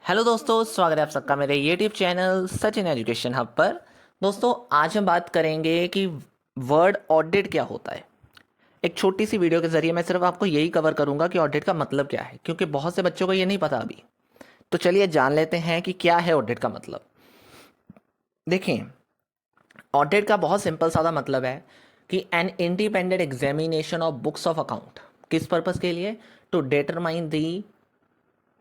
Hello दोस्तों, स्वागत है आप सबका मेरे YouTube channel Sachin education hub पर। दोस्तों, आज हम बात करेंगे कि वर्ड ऑडिट क्या होता है। एक छोटी सी वीडियो के जरिए मैं सिर्फ आपको यही कवर करूंगा कि ऑडिट का मतलब क्या है, क्योंकि बहुत से बच्चों को ये नहीं पता अभी। तो चलिए जान लेते हैं कि क्या है ऑडिट का मतलब। देखिए, ऑडिट का बहुत सिंपल सादा मतलब है कि an independent examination of books of account. किस पर्पस के लिए? To determine the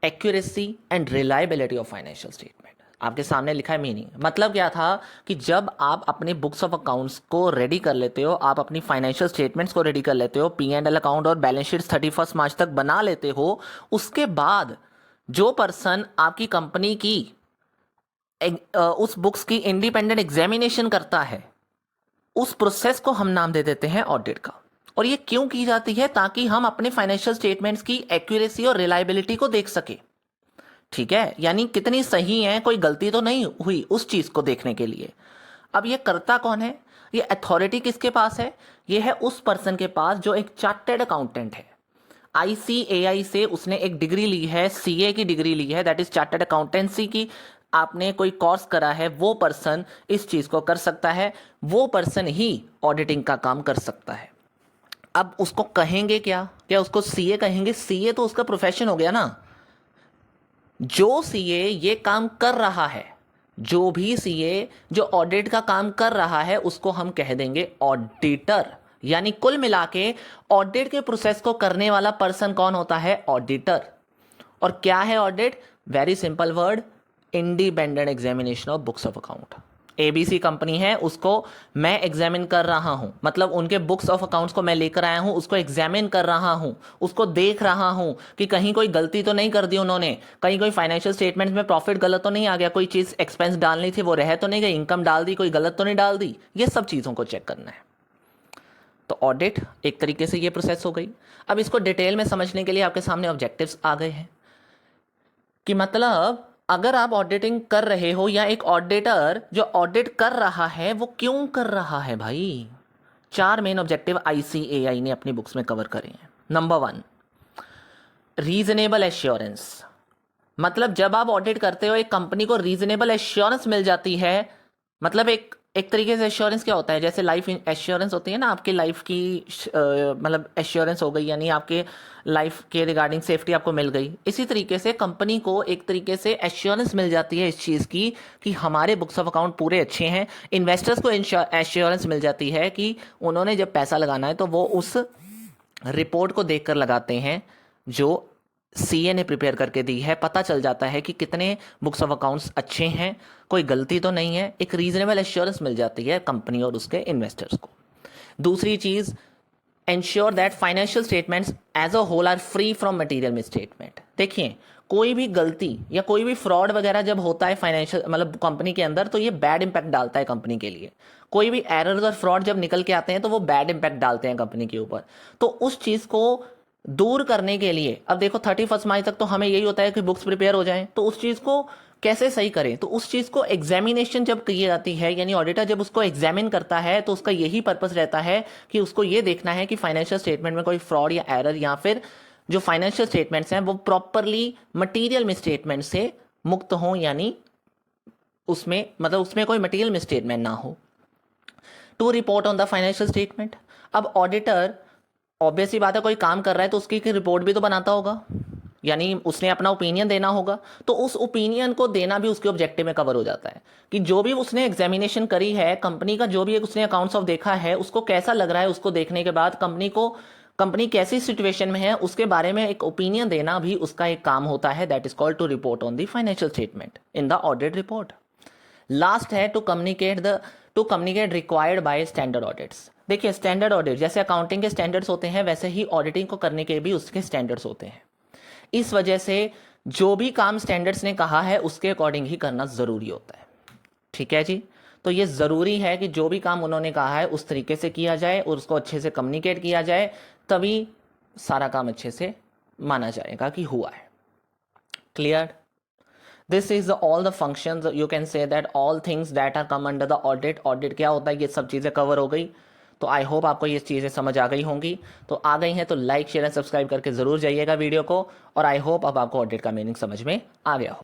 accuracy and reliability of financial statement. आपके सामने लिखा है मीनिंग। मतलब क्या था कि जब आप अपने बुक्स ऑफ अकाउंट्स को रेडी कर लेते हो, आप अपनी फाइनेंशियल स्टेटमेंट्स को रेडी कर लेते हो, P&L अकाउंट और बैलेंस शीट 31 मार्च तक बना लेते हो, उसके बाद जो पर्सन आपकी कंपनी की उस बुक्स की इंडिपेंडेंट एग्जामिनेशन करता है, उस प्रोसेस को हम नाम दे देते हैं ऑडिट का। और ये क्यों की जाती है? ताकि हम अपने फाइनेंशियल स्टेटमेंट्स की एक्यूरेसी और रिलायबिलिटी को देख सके। ठीक है, यानी कितनी सही है, कोई गलती तो नहीं हुई, उस चीज को देखने के लिए। अब ये करता कौन है? ये अथॉरिटी किसके पास है? ये है उस पर्सन के पास जो एक चार्टर्ड अकाउंटेंट है। ICAI से उसने एक डिग्री ली है, CA की डिग्री ली है, दैट इज चार्टर्ड अकाउंटेंसी की। आपने कोई कोर्स करा है, वो पर्सन इस चीज को कर सकता है। वो पर्सन ही ऑडिटिंग का काम कर सकता है। अब उसको कहेंगे क्या? क्या उसको CA कहेंगे? CA तो उसका प्रोफेशन हो गया ना। जो सीए ये काम कर रहा है, जो भी सीए जो ऑडिट का काम कर रहा है, उसको हम कह देंगे ऑडिटर। यानी कुल मिला के ऑडिट के प्रोसेस को करने वाला पर्सन कौन होता है? ऑडिटर। और क्या है audit? Very simple word, independent examination of books of account. ABC company है, उसको मैं एग्जामिन कर रहा हूं, मतलब उनके बुक्स ऑफ अकाउंट्स को मैं लेकर आया हूं, उसको एग्जामिन कर रहा हूं, उसको देख रहा हूं कि कहीं कोई गलती तो नहीं कर दी उन्होंने, कहीं कोई फाइनेंशियल स्टेटमेंट में प्रॉफिट गलत तो नहीं आ गया, कोई चीज एक्सपेंस डालनी थी वो रह तो नहीं गई, इनकम डाल दी, कोई गलत तो नहीं डाल दी। ये सब चीजों को चेक करना है। तो ऑडिट एक तरीके से ये प्रोसेस हो गई। अब इसको डिटेल में समझने के लिए आपके सामने ऑब्जेक्टिव्स आ गए हैं कि मतलब अगर आप ऑडिटिंग कर रहे हो, या एक ऑडिटर जो ऑडिट कर रहा है वो क्यों कर रहा है भाई। 4 मेन ऑब्जेक्टिव ICAI ने अपनी बुक्स में कवर करे हैं। Number 1, reasonable assurance. मतलब जब आप ऑडिट करते हो, एक कंपनी को रीजनेबल एश्योरेंस मिल जाती है। मतलब एक तरीके से एश्योरेंस क्या होता है? जैसे लाइफ एश्योरेंस होती है ना, आपकी लाइफ की मतलब एश्योरेंस हो गई, यानी आपके लाइफ के रिगार्डिंग सेफ्टी आपको मिल गई। इसी तरीके से कंपनी को एक तरीके से एश्योरेंस मिल जाती है इस चीज़ की कि हमारे बुक्स ऑफ अकाउंट पूरे अच्छे हैं। इन्वेस्टर्स को एश्योरेंस मिल जाती है कि उन्होंने जब पैसा लगाना है तो वो उस रिपोर्ट को देखकर लगाते हैं जो CA ने प्रिपेयर करके दी है। पता चल जाता है कि कितने बुक्स ऑफ अकाउंट्स अच्छे हैं, कोई गलती तो नहीं है। एक रीजनेबल एश्योरेंस मिल जाती है कंपनी और उसके इन्वेस्टर्स को। दूसरी चीज, ensure that financial statements as a whole are free from material misstatement. देखिए, कोई भी गलती या कोई भी फ्रॉड वगैरह जब होता है फाइनेंशियल मतलब कंपनी के अंदर, तो ये बैड इंपैक्ट डालता है कंपनी के लिए। कोई भी एरर्स और फ्रॉड जब निकल के आते हैं तो वो बैड इंपैक्ट डालते हैं कंपनी के ऊपर। तो उस चीज को दूर करने के लिए, अब देखो 31 मार्च तक तो हमें यही होता है कि बुक्स प्रिपेयर हो जाएं, तो उस चीज को कैसे सही करें? तो उस चीज को एग्जामिनेशन जब की जाती है, यानी ऑडिटर जब उसको एग्जामिन करता है, तो उसका यही पर्पस रहता है कि उसको ये देखना है कि फाइनेंशियल स्टेटमेंट में कोई फ्रॉड या एरर, या फिर जो फाइनेंशियल स्टेटमेंट्स हैं वो प्रॉपरली मटीरियल मिसस्टेटमेंट से मुक्त हों, यानी उसमें मतलब उसमें कोई मटीरियल मिसस्टेटमेंट ना हो। To report on the financial statement. अब ऑडिटर ऑब्वियसली बात है, कोई काम कर रहा है तो उसकी रिपोर्ट भी तो बनाता होगा, यानी उसने अपना ओपिनियन देना होगा। तो उस ओपिनियन को देना भी उसके ऑब्जेक्टिव में कवर हो जाता है कि जो भी उसने एग्जामिनेशन करी है कंपनी का, जो भी उसने अकाउंट्स ऑफ देखा है, उसको कैसा लग रहा है, उसको देखने के बाद कंपनी कैसी सिचुएशन में है उसके बारे में एक ओपिनियन देना भी उसका एक काम होता है। That is called to report on the financial statement in the audit report. Last है to communicate required by standard audits. देखिए, स्टैंडर्ड ऑडिट जैसे अकाउंटिंग के स्टैंडर्ड्स होते हैं, वैसे ही ऑडिटिंग को करने के भी उसके स्टैंडर्ड्स होते हैं। इस वजह से जो भी काम स्टैंडर्ड्स ने कहा है उसके अकॉर्डिंग ही करना जरूरी होता है। ठीक है जी। तो ये जरूरी है कि जो भी काम उन्होंने कहा है उस तरीके से किया जाए और उसको अच्छे से कम्युनिकेट किया जाए, तभी सारा काम अच्छे से माना जाएगा कि हुआ है। Clear? This is all the functions, you can say that all things that are come under the audit. Audit क्या होता है, ये सब चीज़ें कवर हो गई। तो आई होप आपको ये चीज़ें समझ आ गई होंगी। तो आ गई हैं तो लाइक शेयर एंड सब्सक्राइब करके ज़रूर जाइएगा वीडियो को। और आई होप अब आपको ऑडिट का मीनिंग समझ में आ गया हो।